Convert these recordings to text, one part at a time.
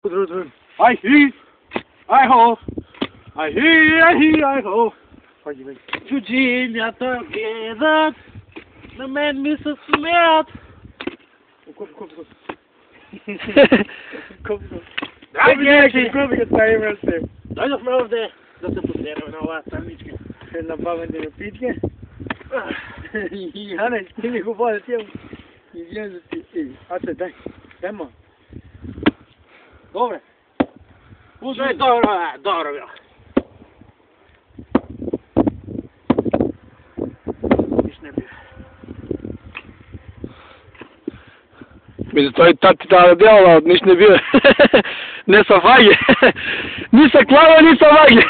Ai hi, ai ho, ai hi, ai ho. Virginia together, the man Mrs. Smith. Kom. Дай Kom ik het bij hem stem. Дай nog maar of de dat se puderam na ova samičke. Na bavende na pitke. Ja, ne, ti mi kupali tijelo. Izvijem ti. Ače, daj. Dajmo. Dobre. Uzme dobro, dobro bilo. Niš ne bio. Među tvoj tati tada djelovao, niš ne bio. Ne sa vage. Ni sa klava, ni sa vage.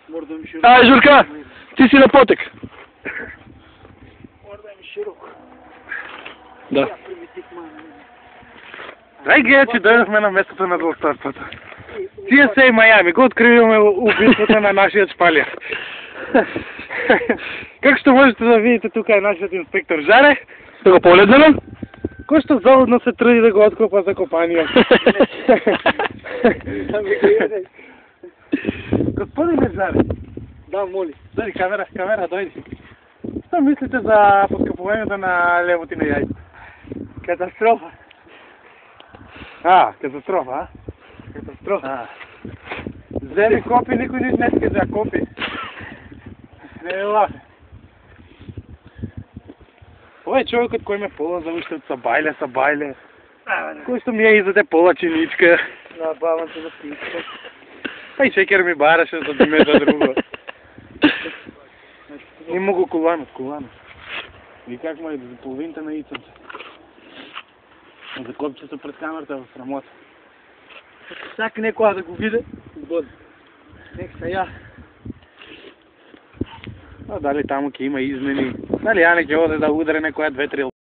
Možda mi široko. Aj, Žurka, ti si na potek. Možda mi široko. Da. Ja prvi tik malo. Дай гледачи, дойдохме на местото на злосторството. CSA Майами, го откриваме убийството на нашия шпалия. Как ще можете да видите, тук е нашият инспектор Жаре, Да го погледнем? който ще заводно се труди да го откопа за копания. Господине Жаре, Да, моли. дойди камера, дойди. Що мислите за подкопуването на левото на яйца? Катастрофа. Катастрофа, а? Катастрофа. Вземи копи, никой не иска за копи. Не ела. Ой, човекът, кой ме пола, завище от сабайле. Кой ще ми я издаде пола чиничка. На баванца за пичка. Ай, шекер ми бараше, за да ме за друго. Има го коланът. И как му е за половината на яйцата. За копчето пред камерата в срамота. Всяка некоя да го види, сбъдна. Нека сега. Дали там има измени. Дали Ане ќе оде да ударе некоја 2-3